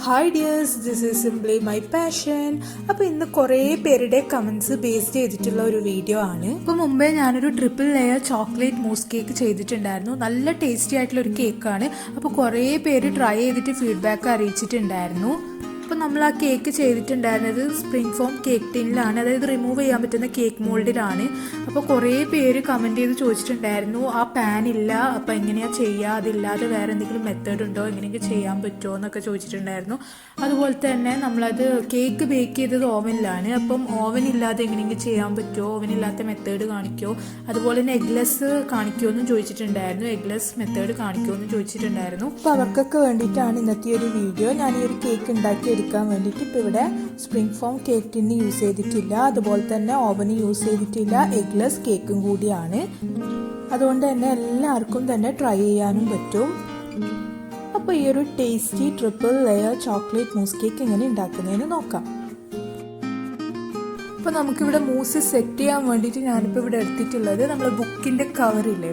Hi dears, this is simply my passion. അപ്പോൾ ഇന്ന് കുറേ പേരുടെ കമൻസ് ബേസ് ചെയ്തിട്ടുള്ള ഒരു വീഡിയോ ആണ്. ഇപ്പോൾ മുമ്പേ ഞാനൊരു ട്രിപ്പിൾ ലെയർ ചോക്ലേറ്റ് മൂസ് കേക്ക് ചെയ്തിട്ടുണ്ടായിരുന്നു. നല്ല ടേസ്റ്റി ആയിട്ടുള്ള ഒരു കേക്കാണ്. അപ്പോൾ കുറേ പേര് ട്രൈ ചെയ്തിട്ട് ഫീഡ്ബാക്ക് അറിയിച്ചിട്ടുണ്ടായിരുന്നു. അപ്പോൾ നമ്മൾ ആ കേക്ക് ചെയ്തിട്ടുണ്ടായിരുന്നത് സ്പ്രിംഗ് ഫോം കേക്ക് ടിന്നിലാണ്, അതായത് റിമൂവ് ചെയ്യാൻ പറ്റുന്ന കേക്ക് മോൾഡിലാണ്. അപ്പോൾ കുറേ പേര് കമൻറ്റ് ചെയ്ത് ചോദിച്ചിട്ടുണ്ടായിരുന്നു ആ പാൻ ഇല്ല, അപ്പോൾ എങ്ങനെയാണ് ചെയ്യുക, അതില്ലാതെ വേറെ എന്തെങ്കിലും മെത്തേഡ് ഉണ്ടോ, എങ്ങനെയൊക്കെ ചെയ്യാൻ പറ്റുമോ എന്നൊക്കെ ചോദിച്ചിട്ടുണ്ടായിരുന്നു. അതുപോലെ തന്നെ നമ്മളത് കേക്ക് ബേക്ക് ചെയ്തത് ഓവനിലാണ്. അപ്പം ഓവൻ ഇല്ലാതെ എങ്ങനെയെങ്കിലും ചെയ്യാൻ പറ്റുമോ, ഓവനില്ലാത്ത മെത്തേഡ് കാണിക്കുമോ, അതുപോലെ തന്നെ എഗ്ലെസ് കാണിക്കുമോ എന്നും ചോദിച്ചിട്ടുണ്ടായിരുന്നു. എഗ്ലെസ് മെത്തേഡ് കാണിക്കുമോ എന്നും ചോദിച്ചിട്ടുണ്ടായിരുന്നു. അപ്പോൾ അവർക്കൊക്കെ വേണ്ടിയിട്ടാണ് ഇന്നത്തെ ഒരു വീഡിയോ. ഞാൻ ഈ ഒരു കേക്ക് ഉണ്ടാക്കി എടുക്കാൻ വേണ്ടിയിട്ട് ഇപ്പോൾ ഇവിടെ spring form cake tin use ചെയ്തിട്ടില്ല, അതുപോലെ തന്നെ ഓവന് യൂസ് ചെയ്തിട്ടില്ല, എഗ്ലെസ് കേക്കും കൂടിയാണ്. അതുകൊണ്ട് തന്നെ എല്ലാവർക്കും തന്നെ ട്രൈ ചെയ്യാനും പറ്റും. അപ്പോൾ ഈ ഒരു ടേസ്റ്റി ട്രിപ്പിൾ ലെയർ ചോക്ലേറ്റ് മൂസ് കേക്ക് എങ്ങനെ ഉണ്ടാക്കുന്നതെന്ന് നോക്കാം. അപ്പോൾ നമുക്കിവിടെ മൂസ് സെറ്റ് ചെയ്യാൻ വേണ്ടിയിട്ട് ഞാനിപ്പോൾ ഇവിടെ എടുത്തിട്ടുള്ളത് നമ്മൾ ബുക്കിൻ്റെ കവറില്ലേ,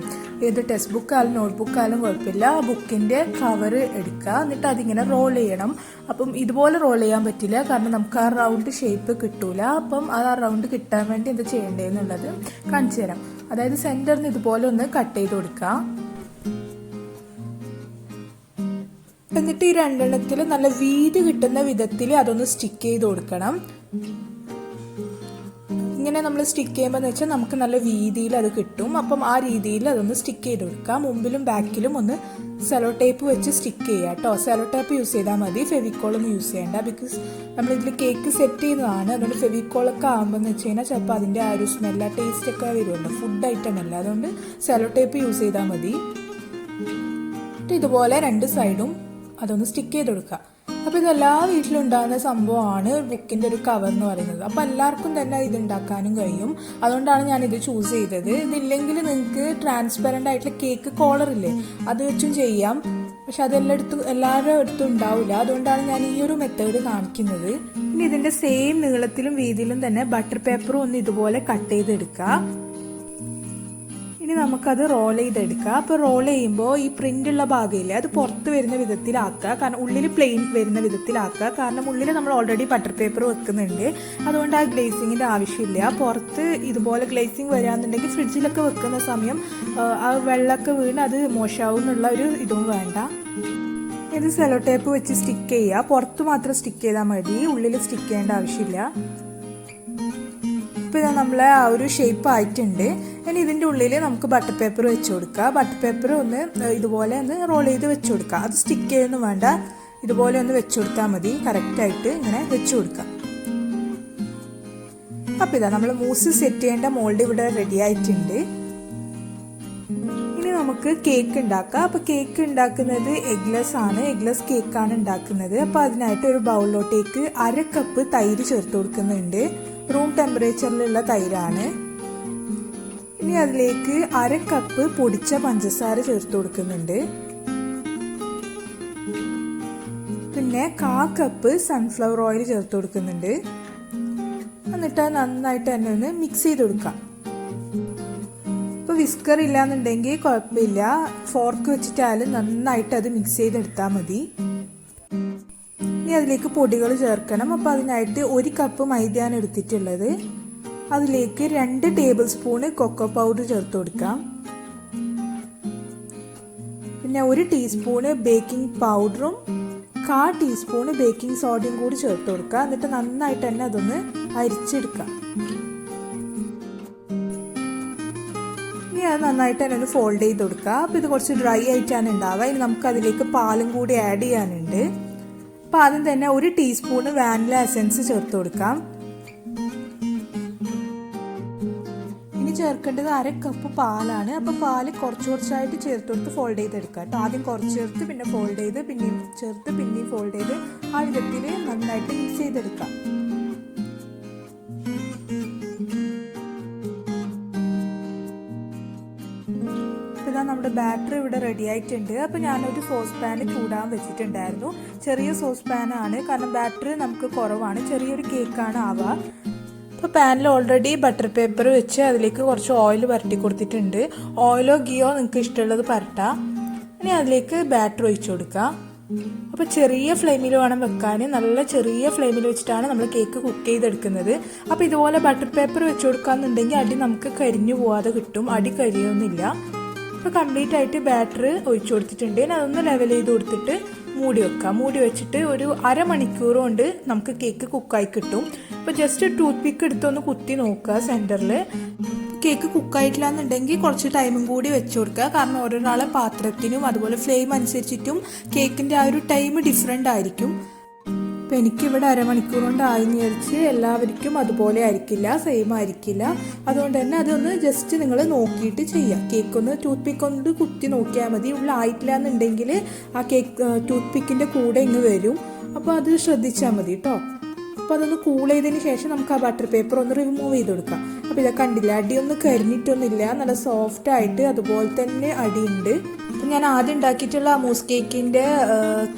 ഏത് ടെക്സ്റ്റ് ബുക്കായാലും നോട്ട് ബുക്കായാലും കുഴപ്പമില്ല, ആ ബുക്കിൻ്റെ കവർ എടുക്കുക. എന്നിട്ട് അതിങ്ങനെ റോൾ ചെയ്യണം. അപ്പം ഇതുപോലെ റോൾ ചെയ്യാൻ പറ്റില്ല, കാരണം നമുക്ക് ആ റൗണ്ട് ഷേപ്പ് കിട്ടൂല. അപ്പം ആ റൗണ്ട് കിട്ടാൻ വേണ്ടി എന്താ ചെയ്യേണ്ടതെന്നുള്ളത് കാണിച്ചു തരാം. അതായത് സെൻറ്ററിന് ഇതുപോലെ ഒന്ന് കട്ട് ചെയ്ത് കൊടുക്കുക. എന്നിട്ട് ഈ രണ്ടെണ്ണത്തിൽ നല്ല വീതി കിട്ടുന്ന വിധത്തിൽ അതൊന്ന് സ്റ്റിക്ക് ചെയ്ത് കൊടുക്കണം. ഇങ്ങനെ നമ്മൾ സ്റ്റിക്ക് ചെയ്യുമ്പോൾ എന്ന് വെച്ചാൽ നമുക്ക് നല്ല വീതിയിൽ അത് കിട്ടും. അപ്പം ആ രീതിയിൽ അതൊന്ന് സ്റ്റിക്ക് ചെയ്ത് കൊടുക്കാം. മുമ്പിലും ബാക്കിലും ഒന്ന് സെലോ ടേപ്പ് വെച്ച് സ്റ്റിക്ക് ചെയ്യുക കേട്ടോ. സെലോ ടേപ്പ് യൂസ് ചെയ്താൽ മതി, ഫെവിക്കോളൊന്നും യൂസ് ചെയ്യേണ്ട. ബിക്കോസ് നമ്മളിതിൽ കേക്ക് സെറ്റ് ചെയ്യുന്നതാണ്. അതുകൊണ്ട് ഫെവിക്കോളൊക്കെ ആകുമ്പോൾ എന്ന് വെച്ച് കഴിഞ്ഞാൽ ചിലപ്പോൾ അതിൻ്റെ ആ ഒരു സ്മെല്ല ടേസ്റ്റൊക്കെ വരുമല്ലോ, ഫുഡ് ഐറ്റം അല്ല. അതുകൊണ്ട് സെലോ ടേപ്പ് യൂസ് ചെയ്താൽ മതി. ഇതുപോലെ രണ്ട് സൈഡും അതൊന്ന് സ്റ്റിക്ക് ചെയ്ത് കൊടുക്കുക. അപ്പോൾ ഇതെല്ലാ വീട്ടിലും ഉണ്ടാകുന്ന സംഭവമാണ് ബുക്കിൻ്റെ ഒരു കവർ എന്ന് പറയുന്നത്. അപ്പോൾ എല്ലാവർക്കും തന്നെ ഇത് ഉണ്ടാക്കാനും കഴിയും. അതുകൊണ്ടാണ് ഞാനിത് ചൂസ് ചെയ്തത്. ഇതില്ലെങ്കിൽ നിങ്ങൾക്ക് ട്രാൻസ്പെറൻ്റ് ആയിട്ടുള്ള കേക്ക് കോളറില്ലേ, അത് വെച്ചും ചെയ്യാം. പക്ഷെ എല്ലാവരുടെ അടുത്തും ഉണ്ടാവില്ല. അതുകൊണ്ടാണ് ഞാൻ ഈ ഒരു മെത്തേഡ് കാണിക്കുന്നത്. ഇനി ഇതിൻ്റെ സെയിം നീളത്തിലും വീതിയിലും തന്നെ ബട്ടർ പേപ്പറും ഒന്ന് ഇതുപോലെ കട്ട് ചെയ്തെടുക്കുക. ഇനി നമുക്കത് റോൾ ചെയ്തെടുക്കുക. അപ്പോൾ റോൾ ചെയ്യുമ്പോൾ ഈ പ്രിന്റ് ഉള്ള ഭാഗമില്ലേ, അത് പുറത്ത് വരുന്ന വിധത്തിലാക്കുക. കാരണം ഉള്ളിൽ പ്ലെയിൻ വരുന്ന വിധത്തിലാക്കുക. കാരണം ഉള്ളിൽ നമ്മൾ ഓൾറെഡി ബട്ടർ പേപ്പർ വെക്കുന്നുണ്ട്. അതുകൊണ്ട് ആ ഗ്ലേസിങ്ങിൻ്റെ ആവശ്യമില്ല. പുറത്ത് ഇതുപോലെ ഗ്ലേസിങ് വരാന്നുണ്ടെങ്കിൽ ഫ്രിഡ്ജിലൊക്കെ വെക്കുന്ന സമയം ആ വെള്ളമൊക്കെ വീണ് അത് മോശമാവും എന്നുള്ള ഒരു ഇതും വേണ്ട. ഇത് സെലോ ടേപ്പ് വെച്ച് സ്റ്റിക്ക് ചെയ്യുക. പുറത്ത് മാത്രം സ്റ്റിക്ക് ചെയ്താൽ മതി, ഉള്ളിൽ സ്റ്റിക്ക് ചെയ്യേണ്ട ആവശ്യമില്ല. ഇപ്പോൾ ഇത് നമ്മളെ ആ ഒരു ഷേപ്പ് ആയിട്ടുണ്ട്. ഇനി ഇതിൻ്റെ ഉള്ളിൽ നമുക്ക് ബട്ടർ പേപ്പർ വെച്ച് കൊടുക്കുക. ബട്ടർ പേപ്പർ ഒന്ന് ഇതുപോലെ ഒന്ന് റോൾ ചെയ്ത് വെച്ച് കൊടുക്കുക. അത് സ്റ്റിക്ക് ചെയ്യൊന്നും വേണ്ട, ഇതുപോലെ ഒന്ന് വെച്ച് കൊടുത്താൽ മതി. കറക്റ്റായിട്ട് ഇങ്ങനെ വെച്ച് കൊടുക്കുക. അപ്പോൾ ഇതാ നമ്മൾ മൂസ് സെറ്റ് ചെയ്യേണ്ട മോൾഡ് ഇവിടെ റെഡി ആയിട്ടുണ്ട്. ഇനി നമുക്ക് കേക്ക് ഉണ്ടാക്കാം. അപ്പോൾ കേക്ക് ഉണ്ടാക്കുന്നത് എഗ്ലെസ് ആണ്, എഗ്ലെസ് കേക്കാണ് ഉണ്ടാക്കുന്നത്. അപ്പോൾ അതിനായിട്ട് ഒരു ബൗളിലോട്ടേക്ക് 1/2 കപ്പ് തൈര് ചേർത്ത് കൊടുക്കുന്നുണ്ട്. റൂം ടെമ്പറേച്ചറിലുള്ള തൈരാണ്. ഇനി അതിലേക്ക് 1/2 കപ്പ് പൊടിച്ച പഞ്ചസാര ചേർത്ത് കൊടുക്കുന്നുണ്ട്. പിന്നെ 1/4 കപ്പ് സൺഫ്ലവർ ഓയിൽ ചേർത്ത് കൊടുക്കുന്നുണ്ട്. എന്നിട്ട് നന്നായിട്ട് തന്നെ ഒന്ന് മിക്സ് ചെയ്ത് കൊടുക്കാം. ഇപ്പോൾ വിസ്കർ ഇല്ലാന്നുണ്ടെങ്കിൽ കുഴപ്പമില്ല, ഫോർക്ക് വെച്ചിട്ടാലും നന്നായിട്ട് അത് മിക്സ് ചെയ്തെടുത്താൽ മതി. ഇനി അതിലേക്ക് പൊടികൾ ചേർക്കണം. അപ്പോൾ അതിനായിട്ട് 1 കപ്പ് മൈദയാണ് എടുത്തിട്ടുള്ളത്. അതിലേക്ക് 2 ടേബിൾ സ്പൂണ് കൊക്കോ പൗഡർ ചേർത്ത് കൊടുക്കാം. പിന്നെ 1 ടീസ്പൂണ് ബേക്കിംഗ് പൗഡറും 1/4 ടീസ്പൂണ് ബേക്കിംഗ് സോഡയും കൂടി ചേർത്ത് കൊടുക്കുക. എന്നിട്ട് നന്നായിട്ട് തന്നെ അതൊന്ന് അരിച്ചെടുക്കാം. ഇനി അത് നന്നായിട്ട് തന്നെ ഒന്ന് ഫോൾഡ് ചെയ്ത് കൊടുക്കുക. അപ്പോൾ ഇത് കുറച്ച് ഡ്രൈ ആയിട്ടാണ് ഉണ്ടാവുക. ഇനി നമുക്ക് അതിലേക്ക് പാലും കൂടി ആഡ് ചെയ്യാനുണ്ട്. അപ്പോൾ ആദ്യം തന്നെ 1 ടീസ്പൂണ് വാനില എസൻസ് ചേർത്ത് കൊടുക്കാം. ചേർക്കേണ്ടത് 1/2 കപ്പ് പാലാണ്. അപ്പോൾ പാല് കുറച്ചായിട്ട് ചേർത്ത് കൊടുത്ത് ഫോൾഡ് ചെയ്തെടുക്കുക കേട്ടോ. ആദ്യം കുറച്ച് ചേർത്ത് പിന്നെ ഫോൾഡ് ചെയ്ത് പിന്നെയും ചേർത്ത് പിന്നെയും ഫോൾഡ് ചെയ്ത് ആ വിധത്തിൽ നന്നായിട്ട് മിക്സ് ചെയ്തെടുക്കാം. ഇതാ നമ്മുടെ ബാറ്റർ ഇവിടെ റെഡി ആയിട്ടുണ്ട്. അപ്പോൾ ഞാനൊരു സോസ് പാന് ചൂടാൻ വെച്ചിട്ടുണ്ടായിരുന്നു. ചെറിയ സോസ് പാനാണ്, കാരണം ബാറ്റർ നമുക്ക് കുറവാണ്, ചെറിയൊരു കേക്കാണ് ആവുക. അപ്പോൾ പാനിൽ ഓൾറെഡി ബട്ടർ പേപ്പർ വെച്ച് അതിലേക്ക് കുറച്ച് ഓയിൽ പരട്ടി കൊടുത്തിട്ടുണ്ട്. ഓയിലോ ഗീയോ നിങ്ങൾക്ക് ഇഷ്ടമുള്ളത് പരട്ടാം. ഇനി അതിലേക്ക് ബാറ്റർ ഒഴിച്ചു കൊടുക്കാം. അപ്പോൾ ചെറിയ ഫ്ലെയിമിൽ വേണം വെക്കാൻ. നല്ല ചെറിയ ഫ്ലെയിമിൽ വെച്ചിട്ടാണ് നമ്മൾ കേക്ക് കുക്ക് ചെയ്തെടുക്കുന്നത്. അപ്പോൾ ഇതുപോലെ ബട്ടർ പേപ്പർ വെച്ച് കൊടുക്കാന്നുണ്ടെങ്കിൽ അടി നമുക്ക് കരിഞ്ഞു പോവാതെ കിട്ടും, അടി കരിയൊന്നുമില്ല. അപ്പോൾ കംപ്ലീറ്റ് ആയിട്ട് ബാറ്റർ ഒഴിച്ചു കൊടുത്തിട്ടുണ്ട്. അതൊന്ന് ലെവൽ ചെയ്ത് കൊടുത്തിട്ട് മൂടി വെക്കാം. മൂടി വെച്ചിട്ട് ഒരു അരമണിക്കൂർ കൊണ്ട് നമുക്ക് കേക്ക് കുക്കായി കിട്ടും. അപ്പോൾ ജസ്റ്റ് ടൂത്ത് പിക്ക് എടുത്തൊന്ന് കുത്തി നോക്കുക സെൻറ്ററിൽ. കേക്ക് കുക്കായിട്ടില്ല എന്നുണ്ടെങ്കിൽ കുറച്ച് ടൈമും കൂടി വെച്ച് കൊടുക്കുക. കാരണം ഓരോരാളെ പാത്രത്തിനും അതുപോലെ ഫ്ലെയിം അനുസരിച്ചിട്ടും കേക്കിൻ്റെ ആ ഒരു ടൈം ഡിഫറെൻ്റ് ആയിരിക്കും. അപ്പോൾ എനിക്കിവിടെ അരമണിക്കൂർ കൊണ്ട് ആയെന്ന് വിചാരിച്ച് എല്ലാവർക്കും അതുപോലെ ആയിരിക്കില്ല, സെയിം ആയിരിക്കില്ല. അതുകൊണ്ട് തന്നെ അതൊന്ന് ജസ്റ്റ് നിങ്ങൾ നോക്കിയിട്ട് ചെയ്യുക. കേക്ക് ഒന്ന് ടൂത്ത് പിക്ക് കൊണ്ട് കുത്തി നോക്കിയാൽ മതി. ഉള്ളായിട്ടില്ല എന്നുണ്ടെങ്കിൽ ആ കേക്ക് ടൂത്ത് പിക്കിൻ്റെ കൂടെ ഇങ്ങ് വരും. അപ്പോൾ അത് ശ്രദ്ധിച്ചാൽ മതി കേട്ടോ. അപ്പോൾ അതൊന്ന് കൂൾ ചെയ്തതിന് ശേഷം നമുക്ക് ആ ബട്ടർ പേപ്പർ ഒന്ന് റിമൂവ് ചെയ്ത് കൊടുക്കാം. അപ്പോൾ ഇതൊക്കെ കണ്ടില്ല, അടിയൊന്നും കരിഞ്ഞിട്ടൊന്നുമില്ല, നല്ല സോഫ്റ്റ് ആയിട്ട് അതുപോലെ തന്നെ അടിയുണ്ട്. അപ്പം ഞാൻ ആദ്യം ഉണ്ടാക്കിയിട്ടുള്ള ആ മൂസ് കേക്കിൻ്റെ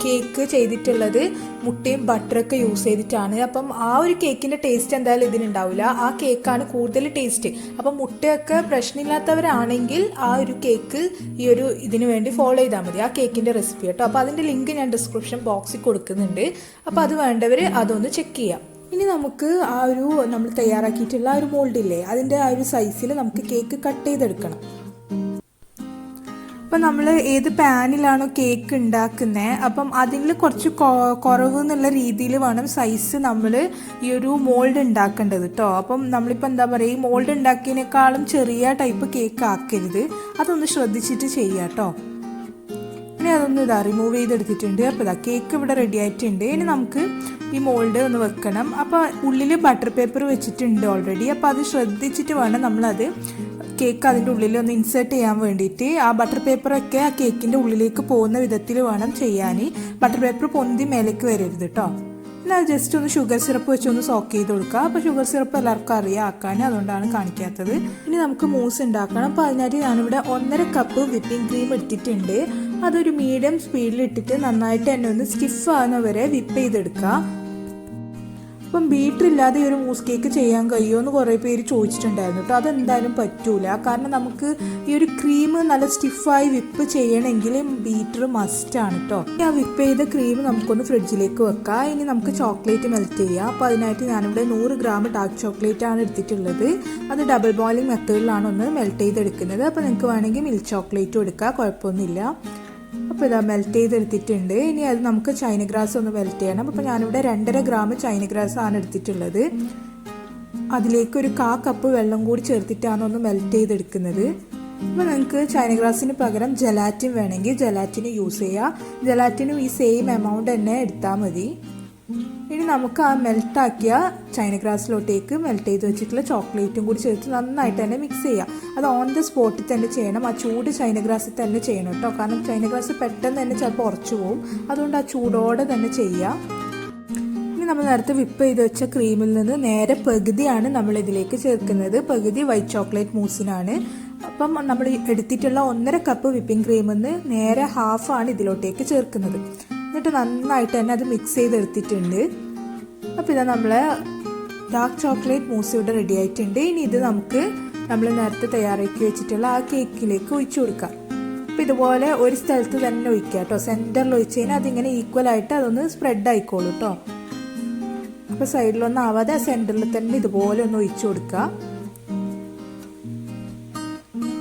കേക്ക് ചെയ്തിട്ടുള്ളത് മുട്ടയും ബട്ടറൊക്കെ യൂസ് ചെയ്തിട്ടാണ്. അപ്പം ആ ഒരു കേക്കിൻ്റെ ടേസ്റ്റ് എന്തായാലും ഇതിനുണ്ടാവില്ല. ആ കേക്കാണ് കൂടുതൽ ടേസ്റ്റ്. അപ്പം മുട്ടയൊക്കെ പ്രശ്നമില്ലാത്തവരാണെങ്കിൽ ആ ഒരു കേക്ക് ഈ ഒരു ഇതിന് വേണ്ടി ഫോളോ ചെയ്താൽ മതി, ആ കേക്കിൻ്റെ റെസിപ്പി കേട്ടോ. അപ്പോൾ അതിൻ്റെ ലിങ്ക് ഞാൻ ഡിസ്ക്രിപ്ഷൻ ബോക്സിൽ കൊടുക്കുന്നുണ്ട്. അപ്പോൾ അത് വേണ്ടവർ അതൊന്ന് ചെക്ക് ചെയ്യാം. ഇനി നമുക്ക് ആ ഒരു നമ്മൾ തയ്യാറാക്കിയിട്ടുള്ള ആ ഒരു മോൾഡില്ലേ, അതിൻ്റെ ആ ഒരു സൈസിൽ നമുക്ക് കേക്ക് കട്ട് ചെയ്തെടുക്കണം. അപ്പം നമ്മൾ ഏത് പാനിലാണോ കേക്ക് ഉണ്ടാക്കുന്നത് അപ്പം അതിൽ കുറച്ച് കുറവ് എന്നുള്ള രീതിയിൽ വേണം സൈസ് നമ്മൾ ഈ ഒരു മോൾഡ് ഉണ്ടാക്കേണ്ടത് കേട്ടോ. അപ്പം നമ്മളിപ്പോൾ എന്താ പറയുക, ഈ മോൾഡ് ഉണ്ടാക്കിയതിനേക്കാളും ചെറിയ ടൈപ്പ് കേക്ക് ആക്കരുത്, അതൊന്ന് ശ്രദ്ധിച്ചിട്ട് ചെയ്യുക കേട്ടോ. ഇനി അതൊന്ന് റിമൂവ് ചെയ്തെടുത്തിട്ടുണ്ട്. അപ്പോൾ കേക്ക് ഇവിടെ റെഡി ആയിട്ടുണ്ട്. ഇനി നമുക്ക് ഈ മോൾഡ് ഒന്ന് വെക്കണം. അപ്പോൾ ഉള്ളിൽ ബട്ടർ പേപ്പർ വെച്ചിട്ടുണ്ട് ഓൾറെഡി. അപ്പോൾ അത് ശ്രദ്ധിച്ചിട്ട് വേണം നമ്മളത് കേക്ക് അതിൻ്റെ ഉള്ളിൽ ഒന്ന് ഇൻസേർട്ട് ചെയ്യാൻ വേണ്ടിയിട്ട്. ആ ബട്ടർ പേപ്പറൊക്കെ ആ കേക്കിൻ്റെ ഉള്ളിലേക്ക് പോകുന്ന വിധത്തിൽ വേണം ചെയ്യാൻ. ബട്ടർ പേപ്പർ പൊന്തി മേലേക്ക് വരരുത് കേട്ടോ. എന്നാൽ ജസ്റ്റ് ഒന്ന് ഷുഗർ സിറപ്പ് വെച്ച് ഒന്ന് സോക്ക് ചെയ്ത് കൊടുക്കുക. അപ്പോൾ ഷുഗർ സിറപ്പ് എല്ലാവർക്കും അറിയാം ആക്കാൻ, അതുകൊണ്ടാണ് കാണിക്കാത്തത്. ഇനി നമുക്ക് മൂസ് ഉണ്ടാക്കണം. അപ്പോൾ അതിനായിട്ട് ഞാനിവിടെ 1.5 കപ്പ് വിപ്പിംഗ് ക്രീം എടുത്തിട്ടുണ്ട്. അതൊരു മീഡിയം സ്പീഡിൽ ഇട്ടിട്ട് നന്നായിട്ട് തന്നെ ഒന്ന് സ്റ്റിഫ് ആകുന്നവരെ വിപ്പ് ചെയ്തെടുക്കുക. അപ്പം ബീറ്റർ ഇല്ലാതെ ഈ ഒരു മൂസ് കേക്ക് ചെയ്യാൻ കഴിയുമോ എന്ന് കുറേ പേര് ചോദിച്ചിട്ടുണ്ടായിരുന്നു കേട്ടോ. അതെന്തായാലും പറ്റൂല. കാരണം നമുക്ക് ഈ ഒരു ക്രീം നല്ല സ്റ്റിഫായി വിപ്പ് ചെയ്യണമെങ്കിൽ ബീറ്റർ മസ്റ്റാണ് കേട്ടോ. ആ വിപ്പ് ചെയ്ത ക്രീം നമുക്കൊന്ന് ഫ്രിഡ്ജിലേക്ക് വെക്കാം. ഇനി നമുക്ക് ചോക്ലേറ്റ് മെൽറ്റ് ചെയ്യാം. അപ്പോൾ അതിനായിട്ട് ഞാനിവിടെ 100 ഗ്രാം ഡാർക്ക് ചോക്ലേറ്റ് ആണ് എടുത്തിട്ടുള്ളത്. അത് ഡബിൾ ബോയിലിംഗ് മെത്തേഡിലാണ് ഒന്ന് മെൽറ്റ് ചെയ്തെടുക്കുന്നത്. അപ്പോൾ നിങ്ങൾക്ക് വേണമെങ്കിൽ മിൽക്ക് ചോക്ലേറ്റും എടുക്കാം, കുഴപ്പമൊന്നുമില്ല. അപ്പോൾ ഇതാ മെൽറ്റ് ചെയ്തെടുത്തിട്ടുണ്ട്. ഇനി അത് നമുക്ക് ചൈന ഗ്രാസ് ഒന്ന് മെൽറ്റ് ചെയ്യണം. അപ്പോൾ ഞാനിവിടെ 2.5 ഗ്രാം ചൈന ഗ്രാസ് ആണ് എടുത്തിട്ടുള്ളത്. അതിലേക്ക് ഒരു 1/4 കപ്പ് വെള്ളം കൂടി ചേർത്തിട്ടാണ് ഒന്ന് മെൽറ്റ് ചെയ്തെടുക്കുന്നത്. അപ്പോൾ നിങ്ങൾക്ക് ചൈന ഗ്രാസിന് പകരം ജലാറ്റിൻ വേണമെങ്കിൽ ജലാറ്റിന് യൂസ് ചെയ്യാം. ജലാറ്റിനും ഈ സെയിം എമൗണ്ട് തന്നെ എടുത്താൽ മതി. ഇനി നമുക്ക് ആ മെൽട്ടാക്കിയ ചൈന ഗ്രാസിലോട്ടേക്ക് മെൽറ്റ് ചെയ്ത് വെച്ചിട്ടുള്ള ചോക്ലേറ്റും കൂടി ചേർത്ത് നന്നായിട്ട് തന്നെ മിക്സ് ചെയ്യുക. അത് ഓൺ ദ സ്പോട്ടിൽ തന്നെ ചെയ്യണം. ആ ചൂട് ചൈന ഗ്രാസിൽ തന്നെ ചെയ്യണം കേട്ടോ. കാരണം ചൈന ഗ്രാസ് പെട്ടെന്ന് തന്നെ ചിലപ്പോൾ ഉറച്ചു പോകും. അതുകൊണ്ട് ആ ചൂടോടെ തന്നെ ചെയ്യുക. ഇനി നമ്മൾ നേരത്തെ വിപ്പ് ചെയ്ത് വെച്ച ക്രീമിൽ നിന്ന് നേരെ പകുതിയാണ് നമ്മൾ ഇതിലേക്ക് ചേർക്കുന്നത്. പകുതി വൈറ്റ് ചോക്ലേറ്റ് മൂസിനാണ്. അപ്പം നമ്മൾ എടുത്തിട്ടുള്ള 1.5 കപ്പ് വിപ്പിംഗ് ക്രീമിൽ നിന്ന് നേരെ ഹാഫാണ് ഇതിലോട്ടേക്ക് ചേർക്കുന്നത്. എന്നിട്ട് നന്നായിട്ട് തന്നെ അത് മിക്സ് ചെയ്തെടുത്തിട്ടുണ്ട്. അപ്പോൾ ഇതാ നമ്മൾ ഡാർക്ക് ചോക്ലേറ്റ് മൂസ് ഇവിടെ റെഡി ആയിട്ടുണ്ട്. ഇനി ഇത് നമുക്ക് നമ്മൾ നേരത്തെ തയ്യാറാക്കി വെച്ചിട്ടുള്ള ആ കേക്കിലേക്ക് ഒഴിച്ചു കൊടുക്കാം. അപ്പോൾ ഇതുപോലെ ഒരു സ്ഥലത്ത് തന്നെ ഒഴിക്കുക കേട്ടോ. സെൻറ്ററിൽ ഒഴിച്ച് കഴിഞ്ഞാൽ അതിങ്ങനെ ഈക്വലായിട്ട് അതൊന്ന് സ്പ്രെഡ് ആയിക്കോളൂ കേട്ടോ. അപ്പോൾ സൈഡിലൊന്നും ആവാതെ സെൻറ്ററിൽ തന്നെ ഇതുപോലെ ഒന്ന് ഒഴിച്ചു കൊടുക്കുക.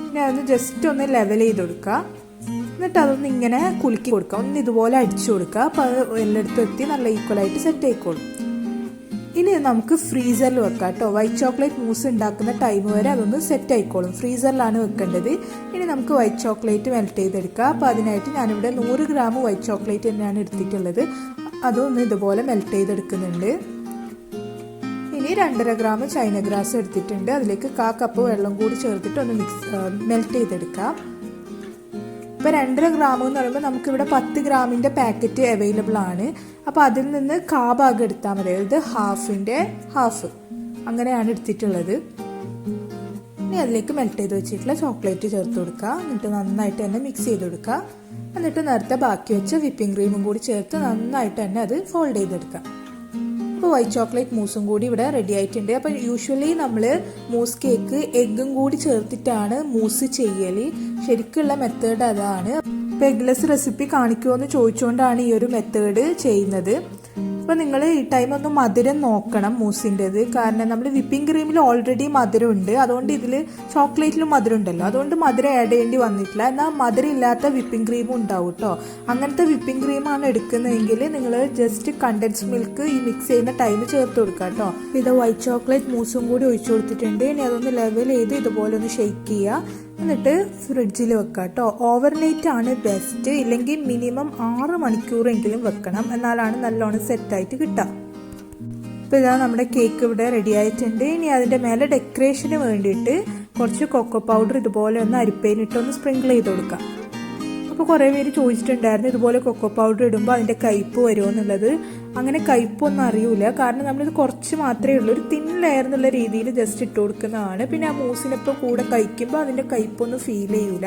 ഇനി അതൊന്ന് ജസ്റ്റ് ഒന്ന് ലെവൽ ചെയ്ത് കൊടുക്കുക. എന്നിട്ട് അതൊന്ന് ഇങ്ങനെ കുലുക്കി കൊടുക്കുക. ഒന്ന് ഇതുപോലെ അടിച്ചു കൊടുക്കുക. അപ്പോൾ അത് എല്ലായിടത്തും എത്തി നല്ല ഈക്വലായിട്ട് സെറ്റ് ആയിക്കോളും. ഇനി നമുക്ക് ഫ്രീസറിൽ വെക്കാം കേട്ടോ. വൈറ്റ് ചോക്ലേറ്റ് മൂസ് ഉണ്ടാക്കുന്ന ടൈം വരെ അതൊന്ന് സെറ്റ് ആയിക്കോളും. ഫ്രീസറിലാണ് വെക്കേണ്ടത്. ഇനി നമുക്ക് വൈറ്റ് ചോക്ലേറ്റ് മെൽറ്റ് ചെയ്തെടുക്കാം. അപ്പോൾ അതിനായിട്ട് ഞാനിവിടെ 100 ഗ്രാം വൈറ്റ് ചോക്ലേറ്റ് തന്നെയാണ് എടുത്തിട്ടുള്ളത്. അതൊന്ന് ഇതുപോലെ മെൽറ്റ് ചെയ്തെടുക്കുന്നുണ്ട്. ഇനി 2.5 ഗ്രാം ചൈന ഗ്രാസ് എടുത്തിട്ടുണ്ട്. അതിലേക്ക് 1/4 കപ്പ് വെള്ളം കൂടി ചേർത്തിട്ട് ഒന്ന് മെൽറ്റ് ചെയ്തെടുക്കാം. ഇപ്പോൾ 2.5 ഗ്രാം എന്ന് പറയുമ്പോൾ നമുക്കിവിടെ 10 ഗ്രാമിൻ്റെ പാക്കറ്റ് അവൈലബിൾ ആണ്. അപ്പോൾ അതിൽ നിന്ന് 1/4 ഭാഗം എടുത്താൽ മതി. അതായത് ഹാഫിൻ്റെ ഹാഫ് അങ്ങനെയാണ് എടുത്തിട്ടുള്ളത്. ഇനി അതിലേക്ക് മെൽറ്റ് ചെയ്ത് വെച്ചിട്ടുള്ള ചോക്ലേറ്റ് ചേർത്ത് കൊടുക്കുക. എന്നിട്ട് നന്നായിട്ട് തന്നെ മിക്സ് ചെയ്ത് കൊടുക്കുക. എന്നിട്ട് നേരത്തെ ബാക്കി വെച്ച വിപ്പിംഗ് ക്രീമും കൂടി ചേർത്ത് നന്നായിട്ട് തന്നെ അത് ഫോൾഡ് ചെയ്തെടുക്കാം. അപ്പോൾ വൈറ്റ് ചോക്ലേറ്റ് മൂസും കൂടി ഇവിടെ റെഡി ആയിട്ടുണ്ട്. അപ്പോൾ യൂഷ്വലി നമ്മൾ മൂസ് കേക്ക് എഗ്ഗും കൂടി ചേർത്തിട്ടാണ് മൂസ് ചെയ്യൽ. ശരിക്കുള്ള മെത്തേഡ് അതാണ്. ഇപ്പോൾ എഗ്ലെസ് റെസിപ്പി കാണിക്കുമോ എന്ന് ചോദിച്ചുകൊണ്ടാണ് ഈ ഒരു മെത്തേഡ് ചെയ്യുന്നത്. അപ്പോൾ നിങ്ങൾ ഈ ടൈം ഒന്ന് മധുരം നോക്കണം മൂസിൻ്റെത്. കാരണം നമ്മൾ വിപ്പിംഗ് ക്രീമിൽ ഓൾറെഡി മധുരം ഉണ്ട്, അതുകൊണ്ട് ഇതിൽ ചോക്ലേറ്റിലും മധുരം ഉണ്ടല്ലോ, അതുകൊണ്ട് മധുരം ആഡ് ചെയ്യേണ്ടി വന്നിട്ടില്ല. എന്നാൽ മധുരം ഇല്ലാത്ത വിപ്പിംഗ് ക്രീമും ഉണ്ടാവും കേട്ടോ. അങ്ങനത്തെ വിപ്പിംഗ് ക്രീമാണ് എടുക്കുന്നതെങ്കിൽ നിങ്ങൾ ജസ്റ്റ് കണ്ടൻസ് മിൽക്ക് ഈ മിക്സ് ചെയ്യുന്ന ടൈം ചേർത്ത് കൊടുക്കുക കേട്ടോ. ഇത് വൈറ്റ് ചോക്ലേറ്റ് മൂസും കൂടി ഒഴിച്ചു കൊടുത്തിട്ടുണ്ട്. ഇനി അതൊന്ന് ലെവൽ ചെയ്ത് ഇതുപോലെ ഒന്ന് ഷെയ്ക്ക് ചെയ്യുക. എന്നിട്ട് ഫ്രിഡ്ജിൽ വെക്കുക കേട്ടോ. ഓവർനൈറ്റ് ആണ് ബെസ്റ്റ്, ഇല്ലെങ്കിൽ മിനിമം 6 മണിക്കൂറെങ്കിലും വെക്കണം, എന്നാലാണ് നല്ലോണം സെറ്റായിട്ട് കിട്ടുക. ഇപ്പോൾ ഇതാ നമ്മുടെ കേക്ക് ഇവിടെ റെഡി ആയിട്ടുണ്ട്. ഇനി അതിൻ്റെ മേലെ ഡെക്കറേഷന് വേണ്ടിയിട്ട് കുറച്ച് കൊക്കോ പൗഡർ ഇതുപോലെ ഒന്ന് അരിപ്പയിലിട്ടൊന്ന് സ്പ്രിങ്കിൾ ചെയ്ത് കൊടുക്കാം. അപ്പോൾ കുറേ പേര് ചോദിച്ചിട്ടുണ്ടായിരുന്നു ഇതുപോലെ കൊക്കോ പൗഡർ ഇടുമ്പോൾ അതിൻ്റെ കയ്പ്പ് വരുമോ എന്നുള്ളത്. അങ്ങനെ കയ്പ്പൊന്നും അറിയില്ല, കാരണം നമ്മളിത് കുറച്ച് മാത്രമേ ഉള്ളൂ, ഒരു തിൻ ലെയർ എന്നുള്ള രീതിയിൽ ജസ്റ്റ് ഇട്ട് കൊടുക്കുന്നതാണ്. പിന്നെ ആ മൂസിനൊപ്പം കൂടെ കഴിക്കുമ്പോൾ അതിൻ്റെ കയ്പ്പൊന്നും ഫീൽ ചെയ്യൂല.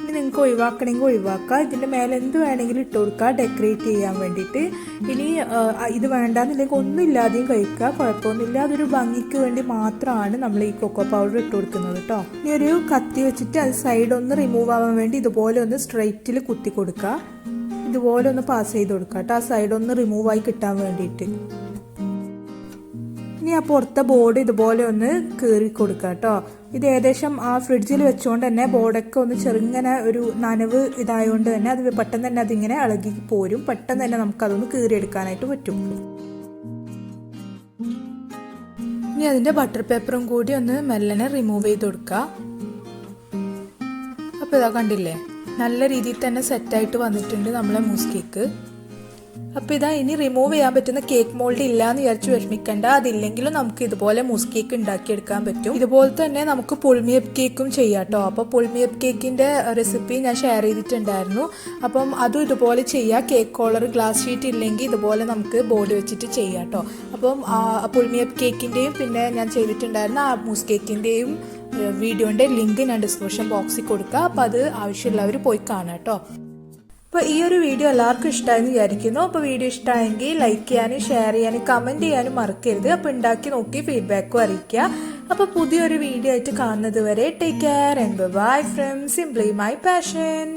ഇനി നിങ്ങൾക്ക് ഒഴിവാക്കണമെങ്കിൽ ഒഴിവാക്കുക. ഇതിൻ്റെ മേലെ എന്ത് വേണമെങ്കിലും ഇട്ട് കൊടുക്കുക ഡെക്കറേറ്റ് ചെയ്യാൻ വേണ്ടിയിട്ട്. ഇനി ഇത് വേണ്ടാന്നില്ലെങ്കിൽ ഒന്നും ഇല്ലാതെയും കഴിക്കുക, കുഴപ്പമൊന്നുമില്ല. അതൊരു ഭംഗിക്ക് വേണ്ടി മാത്രമാണ് നമ്മൾ ഈ കൊക്കോ പൗഡർ ഇട്ട് കൊടുക്കുന്നത് കേട്ടോ. ഇനി ഒരു കത്തി വെച്ചിട്ട് അത് സൈഡ് ഒന്ന് റിമൂവ് ആവാൻ വേണ്ടി ഇതുപോലെ ഒന്ന് സ്ട്രൈറ്റിൽ കുത്തി കൊടുക്കുക. ഇതുപോലെ ഒന്ന് പാസ് ചെയ്ത് കൊടുക്കുക കേട്ടോ, ആ സൈഡ് ഒന്ന് റിമൂവ് ആയി കിട്ടാൻ വേണ്ടിയിട്ട്. ഇനി ആ പുറത്തെ ബോർഡ് ഇതുപോലെ ഒന്ന് കീറി കൊടുക്കുക കേട്ടോ. ഇത് ഏകദേശം ആ ഫ്രിഡ്ജിൽ വെച്ചുകൊണ്ട് തന്നെ ബോർഡൊക്കെ ഒന്ന് ചെറുങ്ങനെ ഒരു നനവ് ഇതായതുകൊണ്ട് തന്നെ അത് പെട്ടെന്ന് തന്നെ അതിങ്ങനെ ഇളകി പോരും. പെട്ടെന്ന് തന്നെ നമുക്കതൊന്ന് കീറിയെടുക്കാനായിട്ട് പറ്റും. ഇനി അതിൻ്റെ ബട്ടർ പേപ്പറും കൂടി ഒന്ന് മെല്ലനെ റിമൂവ് ചെയ്ത് കൊടുക്കുക. അപ്പോൾ ഇതാ കണ്ടില്ലേ, നല്ല രീതിയിൽ തന്നെ സെറ്റായിട്ട് വന്നിട്ടുണ്ട് നമ്മളെ മൂസ് കേക്ക്. അപ്പോൾ ഇതാ ഇനി റിമൂവ് ചെയ്യാൻ പറ്റുന്ന കേക്ക് മോൾഡ് ഇല്ലയെന്ന് വിചാരിച്ച് വിഷമിക്കണ്ട. അതില്ലെങ്കിലും നമുക്ക് ഇതുപോലെ മൂസ് കേക്ക് ഉണ്ടാക്കിയെടുക്കാൻ പറ്റും. ഇതുപോലെ തന്നെ നമുക്ക് പുൾമിയപ്പ് കേക്കും ചെയ്യാം കേട്ടോ. അപ്പോൾ പുൾമിയപ്പ് കേക്കിൻ്റെ റെസിപ്പി ഞാൻ ഷെയർ ചെയ്തിട്ടുണ്ടായിരുന്നു. അപ്പം അതും ഇതുപോലെ ചെയ്യാം. കേക്ക് കോളർ ഗ്ലാസ് ഷീറ്റ് ഇല്ലെങ്കിൽ ഇതുപോലെ നമുക്ക് ബോർഡ് വെച്ചിട്ട് ചെയ്യാം കേട്ടോ. അപ്പം പുൾമിയപ്പ് കേക്കിൻ്റെയും പിന്നെ ഞാൻ ചെയ്തിട്ടുണ്ടായിരുന്ന ആ മൂസ് കേക്കിൻ്റെയും വീഡിയോൻ്റെ ലിങ്ക് ഞാൻ ഡിസ്ക്രിപ്ഷൻ ബോക്സിൽ കൊടുക്കുക. അപ്പോൾ അത് ആവശ്യമുള്ളവർ പോയി കാണാം കേട്ടോ. അപ്പോൾ ഈ ഒരു വീഡിയോ എല്ലാവർക്കും ഇഷ്ടമായെന്ന് വിചാരിക്കുന്നു. അപ്പോൾ വീഡിയോ ഇഷ്ടമായെങ്കിൽ ലൈക്ക് ചെയ്യാനും ഷെയർ ചെയ്യാനും കമൻറ്റ് ചെയ്യാനും മറക്കരുത്. അപ്പോൾ ഉണ്ടാക്കി നോക്കി ഫീഡ്ബാക്കും അറിയിക്കുക. അപ്പോൾ പുതിയൊരു വീഡിയോ ആയിട്ട് കാണുന്നത് വരെ take care and bye from simply my passion.